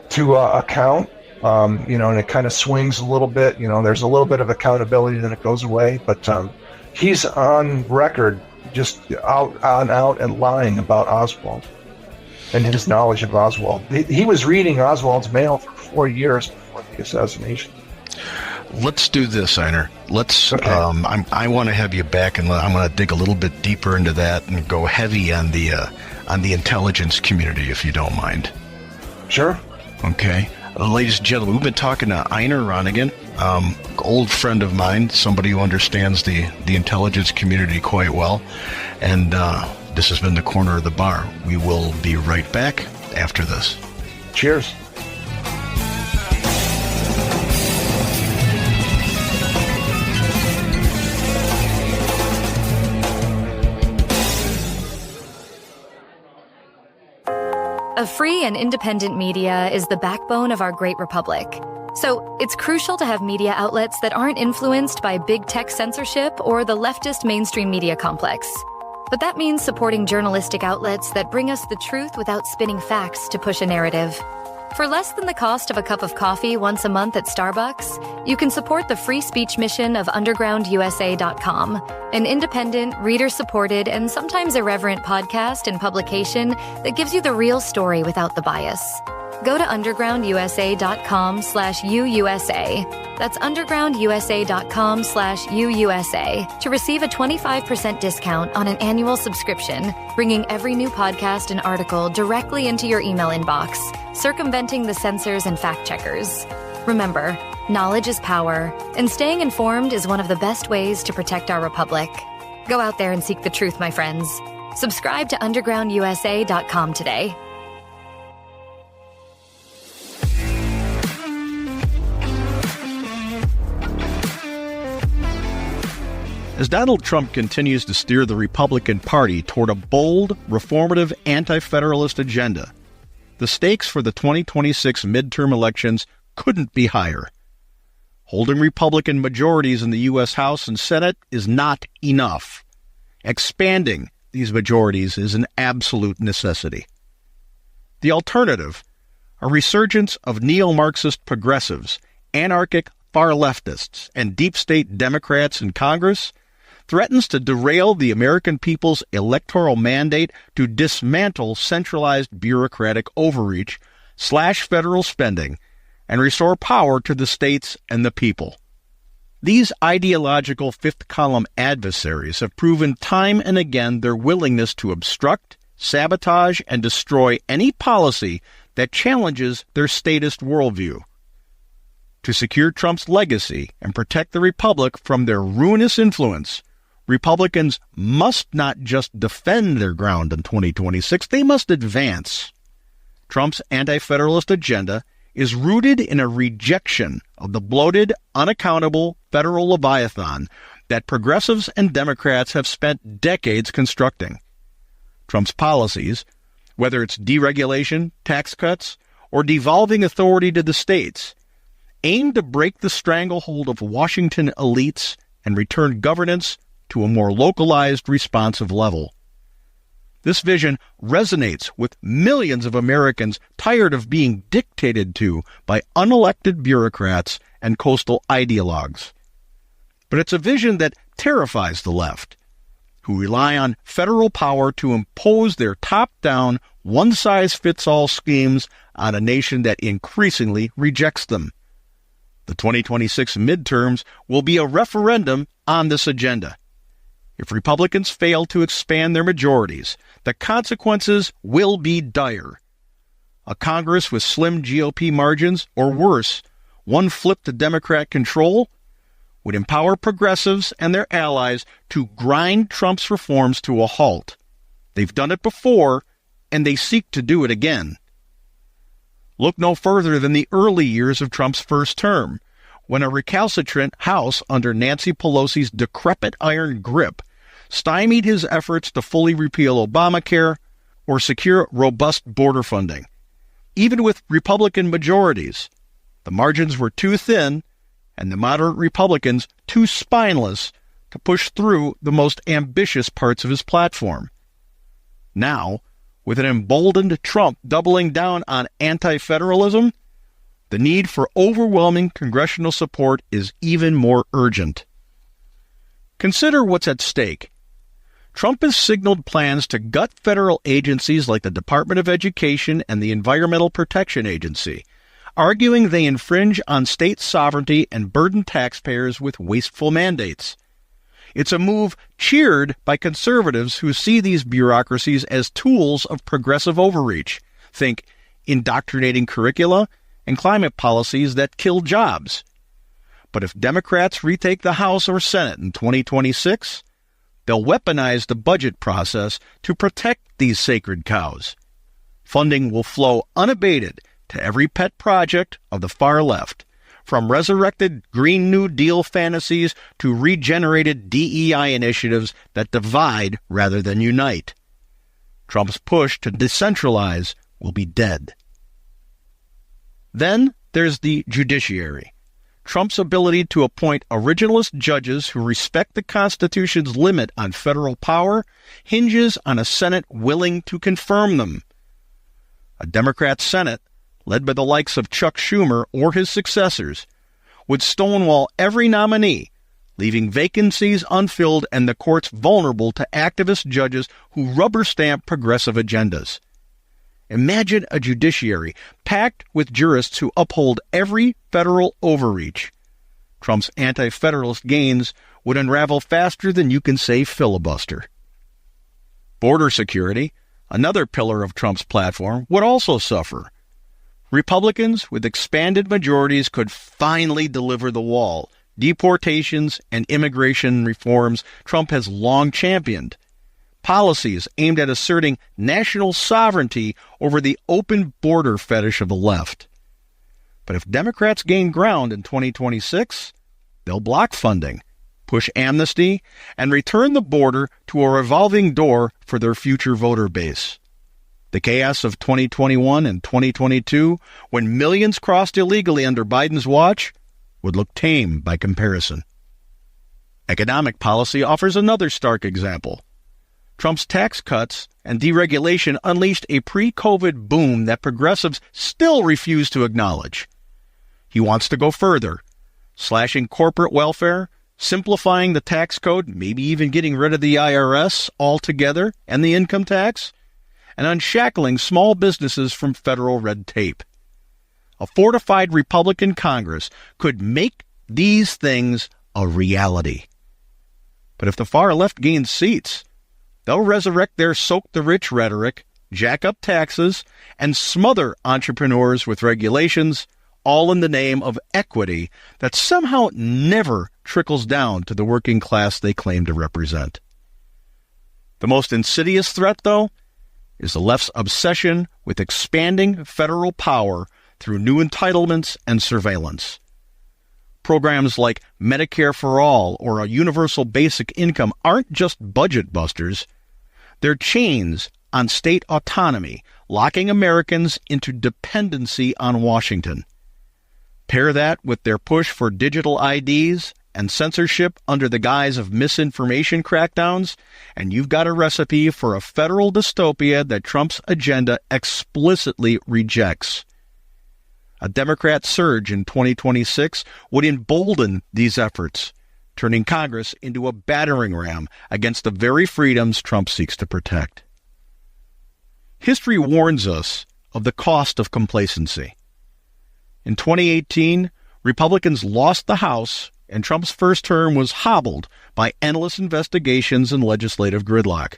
E: to account, and it kind of swings a little bit. There's a little bit of accountability, then it goes away. But he's on record just out and lying about Oswald and his knowledge of Oswald. He was reading Oswald's mail for 4 years before the assassination.
C: Let's do this, Einar. Okay. I want to have you back, and I'm going to dig a little bit deeper into that and go heavy on the intelligence community, if you don't mind.
E: Sure.
C: Okay. Ladies and gentlemen, we've been talking to Einar Ronigan, old friend of mine, somebody who understands the intelligence community quite well, and this has been The Corner of the Bar. We will be right back after this.
E: Cheers.
D: A free and independent media is the backbone of our great republic. So it's crucial to have media outlets that aren't influenced by big tech censorship or the leftist mainstream media complex. But that means supporting journalistic outlets that bring us the truth without spinning facts to push a narrative. For less than the cost of a cup of coffee once a month at Starbucks, you can support the free speech mission of UndergroundUSA.com, an independent, reader-supported, and sometimes irreverent podcast and publication that gives you the real story without the bias. Go to undergroundusa.com/UUSA. That's undergroundusa.com/UUSA to receive a 25% discount on an annual subscription, bringing every new podcast and article directly into your email inbox, circumventing the censors and fact-checkers. Remember, knowledge is power, and staying informed is one of the best ways to protect our republic. Go out there and seek the truth, my friends. Subscribe to undergroundusa.com today.
C: As Donald Trump continues to steer the Republican Party toward a bold, reformative, anti-federalist agenda, the stakes for the 2026 midterm elections couldn't be higher. Holding Republican majorities in the U.S. House and Senate is not enough. Expanding these majorities is an absolute necessity. The alternative, a resurgence of neo-Marxist progressives, anarchic far-leftists, and deep-state Democrats in Congress, threatens to derail the American people's electoral mandate to dismantle centralized bureaucratic overreach, slash federal spending, and restore power to the states and the people. These ideological fifth-column adversaries have proven time and again their willingness to obstruct, sabotage, and destroy any policy that challenges their statist worldview. To secure Trump's legacy and protect the Republic from their ruinous influence, Republicans must not just defend their ground in 2026, they must advance. Trump's anti-federalist agenda is rooted in a rejection of the bloated, unaccountable federal leviathan that progressives and Democrats have spent decades constructing. Trump's policies, whether it's deregulation, tax cuts, or devolving authority to the states, aim to break the stranglehold of Washington elites and return governance to a more localized, responsive level. This vision resonates with millions of Americans tired of being dictated to by unelected bureaucrats and coastal ideologues. But it's a vision that terrifies the left, who rely on federal power to impose their top-down, one-size-fits-all schemes on a nation that increasingly rejects them. The 2026 midterms will be a referendum on this agenda. If Republicans fail to expand their majorities, the consequences will be dire. A Congress with slim GOP margins, or worse, one flip to Democrat control, would empower progressives and their allies to grind Trump's reforms to a halt. They've done it before, and they seek to do it again. Look no further than the early years of Trump's first term, when a recalcitrant House under Nancy Pelosi's decrepit iron grip stymied his efforts to fully repeal Obamacare or secure robust border funding. Even with Republican majorities, the margins were too thin and the moderate Republicans too spineless to push through the most ambitious parts of his platform. Now, with an emboldened Trump doubling down on anti-federalism, the need for overwhelming congressional support is even more urgent. Consider what's at stake. Trump has signaled plans to gut federal agencies like the Department of Education and the Environmental Protection Agency, arguing they infringe on state sovereignty and burden taxpayers with wasteful mandates. It's a move cheered by conservatives who see these bureaucracies as tools of progressive overreach. Think indoctrinating curricula and climate policies that kill jobs. But if Democrats retake the House or Senate in 2026, they'll weaponize the budget process to protect these sacred cows. Funding will flow unabated to every pet project of the far left, from resurrected Green New Deal fantasies to regenerated DEI initiatives that divide rather than unite. Trump's push to decentralize will be dead. Then there's the judiciary. Trump's ability to appoint originalist judges who respect the Constitution's limit on federal power hinges on a Senate willing to confirm them. A Democrat Senate, led by the likes of Chuck Schumer or his successors, would stonewall every nominee, leaving vacancies unfilled and the courts vulnerable to activist judges who rubber-stamp progressive agendas. Imagine a judiciary packed with jurists who uphold every federal overreach. Trump's anti-federalist gains would unravel faster than you can say filibuster. Border security, another pillar of Trump's platform, would also suffer. Republicans with expanded majorities could finally deliver the wall, deportations and immigration reforms Trump has long championed. Policies aimed at asserting national sovereignty over the open border fetish of the left. But if Democrats gain ground in 2026, they'll block funding, push amnesty, and return the border to a revolving door for their future voter base. The chaos of 2021 and 2022, when millions crossed illegally under Biden's watch, would look tame by comparison. Economic policy offers another stark example. Trump's tax cuts and deregulation unleashed a pre-COVID boom that progressives still refuse to acknowledge. He wants to go further, slashing corporate welfare, simplifying the tax code, maybe even getting rid of the IRS altogether and the income tax, and unshackling small businesses from federal red tape. A fortified Republican Congress could make these things a reality. But if the far left gains seats, They'll resurrect their soak the rich rhetoric, jack up taxes, and smother entrepreneurs with regulations, all in the name of equity that somehow never trickles down to the working class they claim to represent. The most insidious threat, though, is the left's obsession with expanding federal power through new entitlements and surveillance. Programs like Medicare for All or a universal basic income aren't just budget busters. They're chains on state autonomy, locking Americans into dependency on Washington. Pair that with their push for digital IDs and censorship under the guise of misinformation crackdowns, and you've got a recipe for a federal dystopia that Trump's agenda explicitly rejects. A Democrat surge in 2026 would embolden these efforts, turning Congress into a battering ram against the very freedoms Trump seeks to protect. History warns us of the cost of complacency. In 2018, Republicans lost the House, and Trump's first term was hobbled by endless investigations and legislative gridlock.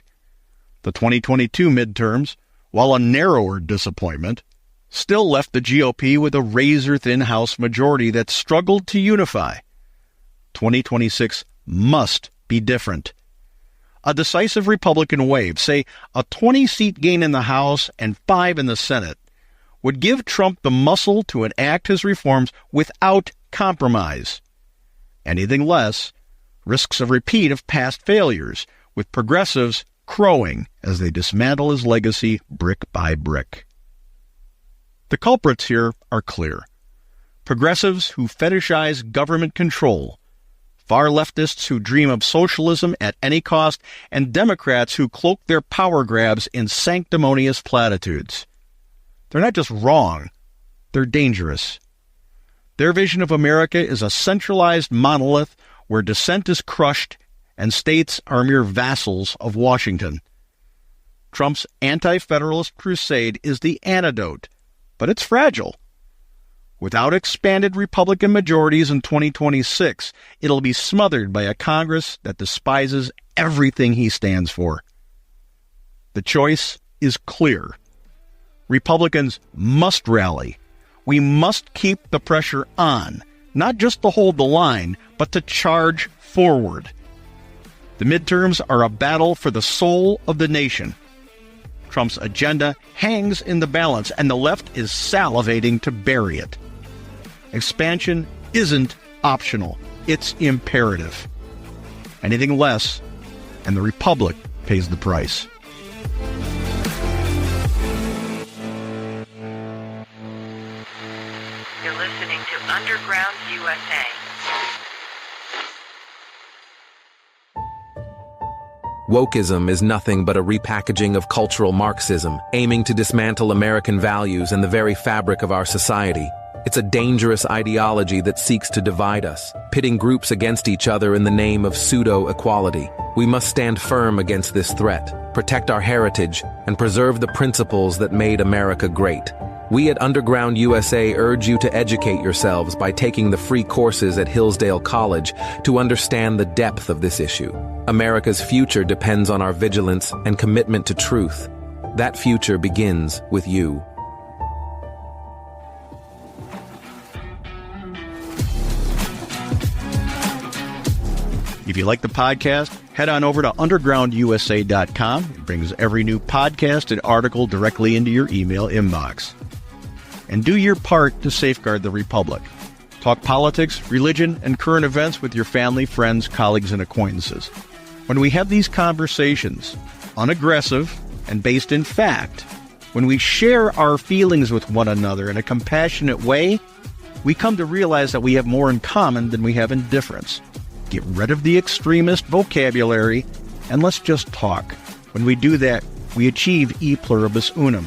C: The 2022 midterms, while a narrower disappointment, still left the GOP with a razor-thin House majority that struggled to unify. 2026 must be different. A decisive Republican wave, say a 20-seat gain in the House and 5 in the Senate, would give Trump the muscle to enact his reforms without compromise. Anything less risks a repeat of past failures, with progressives crowing as they dismantle his legacy brick by brick. The culprits here are clear. Progressives who fetishize government control, far leftists who dream of socialism at any cost, and Democrats who cloak their power grabs in sanctimonious platitudes. They're not just wrong, they're dangerous. Their vision of America is a centralized monolith where dissent is crushed and states are mere vassals of Washington. Trump's anti-federalist crusade is the antidote, but it's fragile. Without expanded Republican majorities in 2026, it'll be smothered by a Congress that despises everything he stands for. The choice is clear. Republicans must rally. We must keep the pressure on, not just to hold the line, but to charge forward. The midterms are a battle for the soul of the nation. Trump's agenda hangs in the balance, and the left is salivating to bury it. Expansion isn't optional. It's imperative. Anything less, and the Republic pays the price.
F: You're listening to Underground USA.
G: Wokeism is nothing but a repackaging of cultural Marxism, aiming to dismantle American values and the very fabric of our society. It's a dangerous ideology that seeks to divide us, pitting groups against each other in the name of pseudo-equality. We must stand firm against this threat, protect our heritage, and preserve the principles that made America great. We at Underground USA urge you to educate yourselves by taking the free courses at Hillsdale College to understand the depth of this issue. America's future depends on our vigilance and commitment to truth. That future begins with you.
C: If you like the podcast, head on over to undergroundusa.com. It brings every new podcast and article directly into your email inbox. And do your part to safeguard the Republic. Talk politics, religion, and current events with your family, friends, colleagues, and acquaintances. When we have these conversations, unaggressive and based in fact, when we share our feelings with one another in a compassionate way, we come to realize that we have more in common than we have in difference. Get rid of the extremist vocabulary, and let's just talk. When we do that, we achieve e pluribus unum.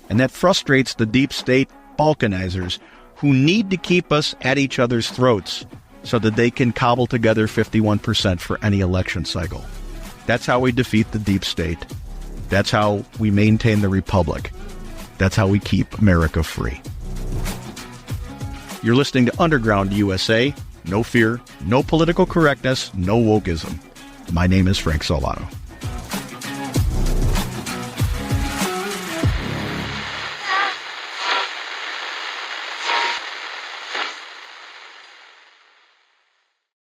C: And that frustrates the deep state balkanizers who need to keep us at each other's throats so that they can cobble together 51% for any election cycle. That's how we defeat the deep state. That's how we maintain the Republic. That's how we keep America free. You're listening to Underground USA. No fear, no political correctness, no wokeism. My name is Frank Solano.